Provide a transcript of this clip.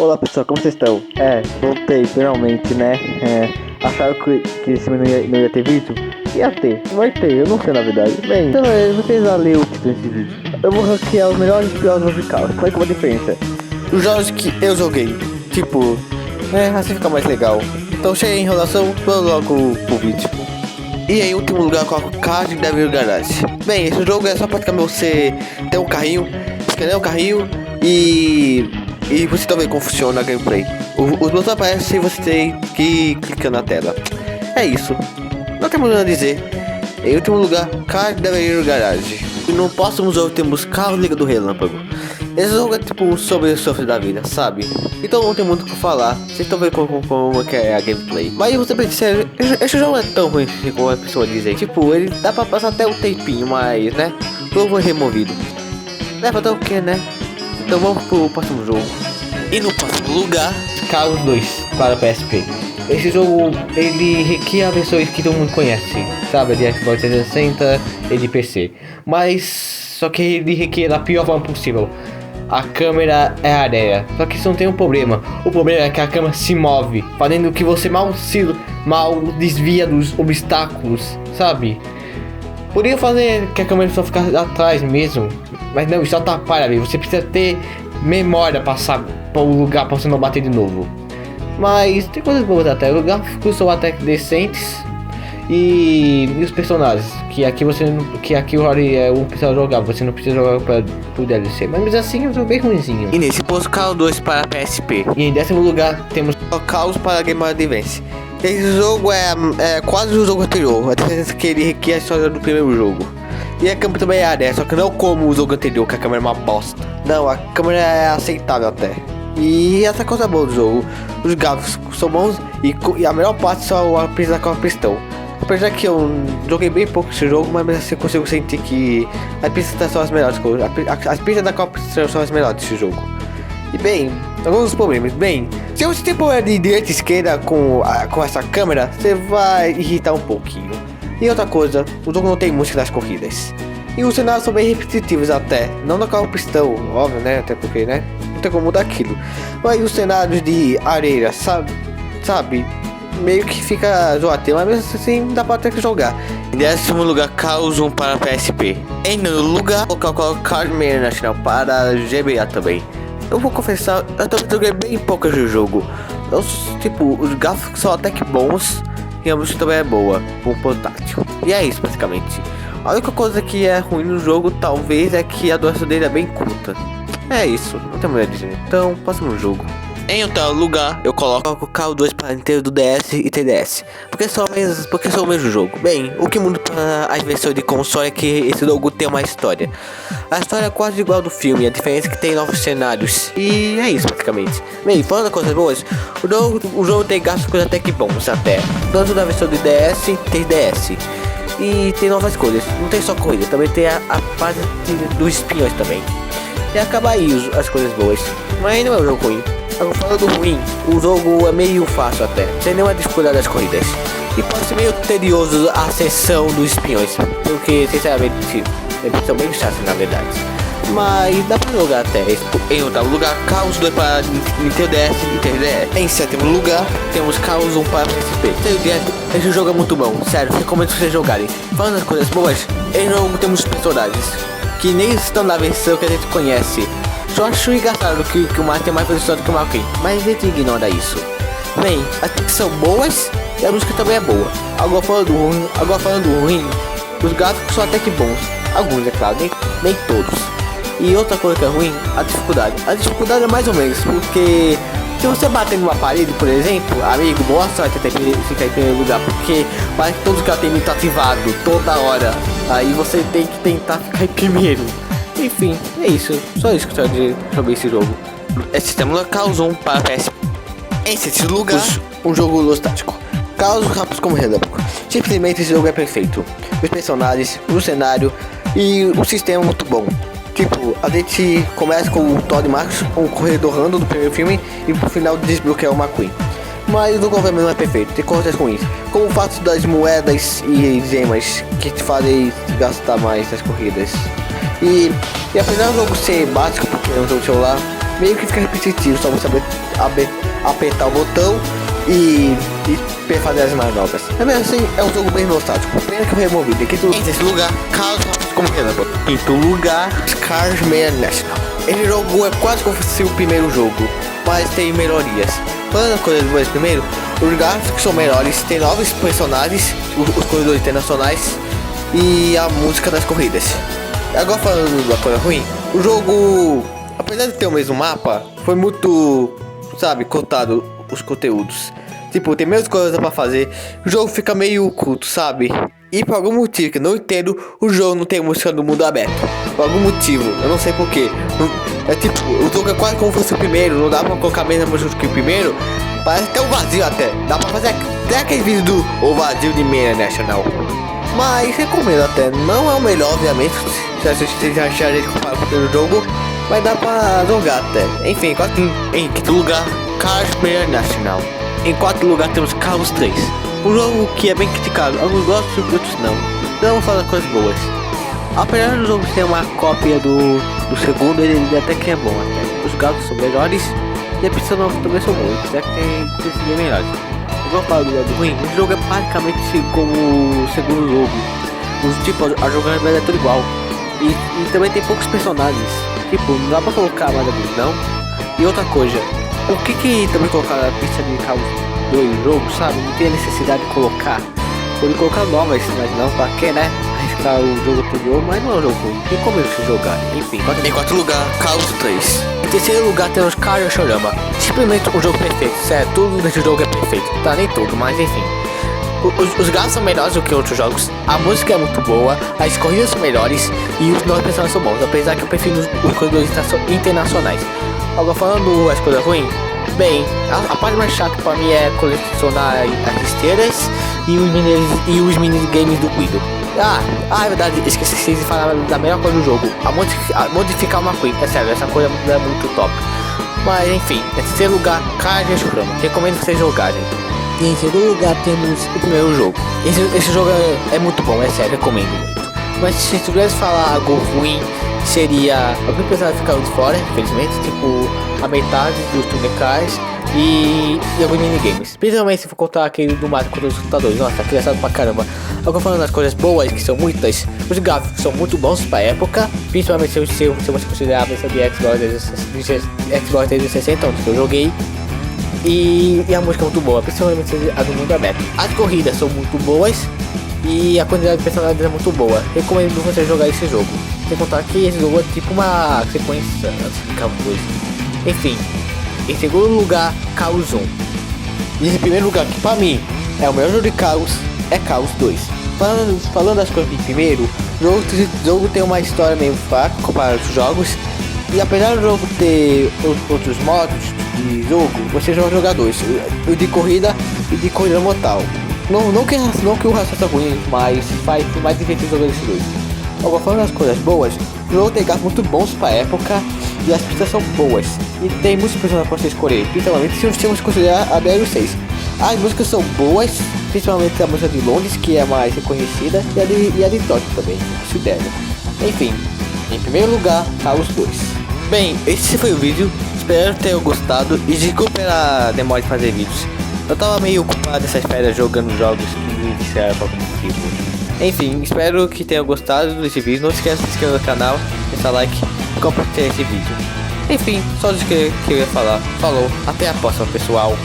Olá pessoal, como vocês estão? Voltei finalmente, né? Acharam que esse não ia ter vídeo? Ia ter, vai ter, eu não sei na verdade. Bem, então vocês já leram o título desse vídeo. Eu vou ranquear os melhores jogos musicais. Qual é que é a diferença? Os jogos que eu joguei, tipo, assim fica mais legal. Então cheia de enrolação, vamos logo pro vídeo. E em último lugar, coloco Card Devil Garage. Bem, esse jogo é só praticamente você ter um carrinho, escanear o carrinho e você também como funciona a gameplay. Os botões aparecem e você tem que ir clicando na tela. É isso. Não temos nada a dizer. Em último lugar, Card Devil Garage. E no próximo jogo temos Carros Liga do Relâmpago. Esse jogo é tipo sobre o sofrer da vida, sabe? Então não tem muito o que falar. Vocês estão vendo como que é a gameplay. Mas você pensa, esse jogo é tão ruim como a pessoa diz. Tipo, ele dá pra passar até um tempinho, mas né? O jogo foi removido. Leva até o que, né? Então vamos pro próximo jogo. E no próximo lugar, Carros 2 para PSP. Esse jogo, ele requer versões que todo mundo conhece, sabe? De Xbox 360 e de PC. Mas, só que ele requer da pior forma possível. A câmera é aérea, só que isso não tem um problema. O problema é que a câmera se move, fazendo que você mal desvia dos obstáculos, sabe? Poderia fazer que a câmera só ficasse atrás mesmo, mas não, isso atrapalha ali. Você precisa ter memória para passar para o lugar para você não bater de novo. Mas tem coisas boas até, o gráficos são até decentes. E os personagens, que aqui o Rory é um precisa jogar, você não precisa jogar pro DLC. Mas mesmo assim eu sou bem ruimzinho. E nesse posto, Carros 2 para PSP. E em décimo lugar temos Carros para Game Boy Advance. Esse jogo é quase o jogo anterior, a diferença é que ele requer a história do primeiro jogo. E a câmera também é área, só que não como o jogo anterior, que a câmera é uma bosta. Não, a câmera é aceitável até. E essa coisa boa do jogo, os gráficos são bons e a melhor parte são a pista com a pistão. Apesar que eu joguei bem pouco esse jogo, mas assim eu consigo sentir que as pistas são as melhores coisas. As pistas da Copa são as melhores desse jogo. E bem, alguns dos problemas. Bem, se você tem problema de direita e esquerda com essa câmera, você vai irritar um pouquinho. E outra coisa, o jogo não tem música das corridas. E os cenários são bem repetitivos até. Não na carro pistão, óbvio, né? Até porque, né? Não tem como mudar aquilo. Mas os cenários de areia, sabe? Meio que fica zoado, mas mesmo assim dá pra ter que jogar. Em décimo lugar, Carros 1 para PSP. Em nono lugar, eu coloco Carmen National para GBA também. Eu vou confessar, eu também joguei bem pouco esse jogo. Tipo, os gráficos são até que bons e a música também é boa, um portátil. E é isso basicamente. A única coisa que é ruim no jogo talvez é que a duração dele é bem curta. É isso, não tem muito a dizer. Então, próximo jogo. Em outro lugar, eu coloco o Carro 2 para Nintendo DS e 3DS. Porque são o mesmo jogo. Bem, o que muda para as versões de console é que esse jogo tem uma história. A história é quase igual ao do filme, a diferença é que tem novos cenários. E é isso praticamente. Bem, falando de coisas boas, o jogo tem gráficos até que bons até. Tanto da versão de DS e 3DS. E tem novas coisas, não tem só corrida, também tem a parte dos espiões também. E acaba aí as coisas boas. Mas não é um jogo ruim. Agora falando do ruim, o jogo é meio fácil até, sem nenhuma dificuldade das corridas. E pode ser meio tedioso a sessão dos espiões, porque sinceramente eles são bem chatos na verdade. Mas dá pra jogar até. Em outro lugar, Carros 2 para Nintendo DS e 3DS. Em sétimo lugar, temos Carros 1 para PSP. Esse jogo é muito bom, sério, recomendo vocês jogarem. Falando das coisas boas, em jogo temos personagens que nem estão na versão que a gente conhece. Só acho engraçado que o Mario tem mais velocidade do que o Mario, mas a gente ignora isso. Bem, as tricks são boas e a música também é boa. Agora falando do ruim, os gráficos são até que bons. Alguns, é claro, nem todos. E outra coisa que é ruim, a dificuldade. A dificuldade é mais ou menos, porque se você bater numa parede, por exemplo, amigo, boa sorte até ficar em primeiro lugar, porque parece que todos os caras têm ativado toda hora. Aí você tem que tentar ficar em primeiro. Enfim, é isso. Só isso que eu quero dizer sobre esse jogo. Esse tema é Carros 1 para PS. Em sexto lugar, um jogo nostálgico. Carros rápidos como relâmpago. Simplesmente esse jogo é perfeito. Os personagens, o cenário e o sistema é muito bom. Tipo, a gente começa com o Todd Marcos, um corredor random do primeiro filme, e pro final desbloquear o McQueen. Mas o governo não é perfeito, tem coisas ruins, como o fato das moedas e gemas que te fazem gastar mais nas corridas. E apesar do jogo ser básico, porque é um jogo de celular, meio que fica repetitivo, só você apertar o botão e fazer as manobras. É mesmo assim, é um jogo bem nostálgico. Pena que eu removi. Em terceiro lugar, Carlos como relâmpago. Quinto lugar, Cars National. Esse jogo é quase como se o primeiro jogo, mas tem melhorias. Falando as coisas boas primeiro, os gráficos são melhores, tem novos personagens, os corredores internacionais e a música das corridas. Agora falando da coisa ruim, o jogo, apesar de ter o mesmo mapa, foi muito, sabe, cortado os conteúdos. Tipo, tem menos coisas pra fazer, o jogo fica meio oculto, sabe? E por algum motivo que eu não entendo, o jogo não tem música do mundo aberto. Por algum motivo, eu não sei porquê. É tipo, o jogo é quase como se fosse o primeiro, não dá pra colocar a mesma música que o primeiro. Parece até o vazio até. Dá pra fazer até aquele vídeo do O Vazio de Meia National. Mas recomendo até, não é o melhor obviamente. Se vocês acharem comparar com o primeiro jogo, mas dá pra jogar até. Enfim, em quinto lugar, Cars Meia National. Em quarto lugar temos Carros 3. Um jogo que é bem criticado, alguns gostam e outros não. Então vamos falar coisas boas. Apesar do jogo ser uma cópia do segundo, ele até que é bom até. Os gráficos são melhores e a pista nova também são boas, até que tem sido melhores. Eu vou falar do lado ruim, o jogo é praticamente como o segundo jogo. A jogabilidade é tudo igual. E também tem poucos personagens. Tipo, não dá pra colocar mais não. E outra coisa, o que também colocar na pista de carros do jogo, sabe? Não tem a necessidade de colocar. Pode colocar novas cidades não, pra que, né? Arriscar o jogo anterior, mas não é um jogo ruim. Tem como você jogar. Enfim, em quarto lugar, Carros 3. Em terceiro lugar temos Caio Chorama. Simplesmente um jogo perfeito, certo? Tudo nesse jogo é perfeito. Tá, nem tudo, mas enfim. Os gráficos são melhores do que outros jogos, a música é muito boa, as corridas são melhores e os novos personagens são bons, apesar que eu prefiro os corredores internacionais. Agora falando as coisas ruins, bem, a parte mais chata pra mim é colecionar as esteiras e os minigames do Guido. É verdade, esqueci de falar da melhor coisa do jogo, a modificar uma Queen, é sério, essa coisa é muito top. Mas enfim, em terceiro lugar, Caio Chorama, recomendo vocês jogarem. E em segundo lugar temos o primeiro jogo. Esse jogo é muito bom, é sério, recomendo muito. Mas se tivesse falar algo ruim, seria alguém precisava ficar de fora, infelizmente, tipo a metade dos tunicais e alguns minigames. Principalmente se for contar aquele do Mario contra os computadores. Nossa, criançado pra caramba. Agora falando das coisas boas, que são muitas, os gráficos são muito bons pra época, principalmente se você considerar a versão de Xbox 360, onde eu joguei. E a música é muito boa, principalmente a do mundo aberto. As corridas são muito boas e a quantidade de personagens é muito boa. Recomendo você jogar esse jogo. Sem contar que esse jogo é tipo uma sequência de Carros 2. Enfim, em segundo lugar, Carros 1. E em primeiro lugar, que pra mim é o melhor jogo de carros, é Carros 2. Falando das coisas de primeiro, o jogo tem uma história meio fraca comparado aos jogos. E apesar do jogo ter outros modos de jogo, você vai jogar dois, o de corrida e de corrida mortal. Não que o resto seja ruim, mas faz mais divertido jogar esses dois. Agora falando das coisas boas, o jogo tem gráficos muito bons pra época e as pistas são boas. E tem muitas personagens pra você escolher, principalmente se você considerar a DL6. As músicas são boas, principalmente a música de Londres, que é mais reconhecida, e a de Tóquio também, considero. Enfim, em primeiro lugar, Carros 2. Bem, esse foi o vídeo, espero que tenham gostado e desculpa pela demora de fazer vídeos. Eu tava meio ocupado nessas férias jogando jogos que me viciaram por algum motivo. Enfim, espero que tenham gostado desse vídeo, não esqueça de se inscrever no canal, deixar like e compartilhar esse vídeo. Enfim, só isso que eu ia falar. Falou, até a próxima pessoal.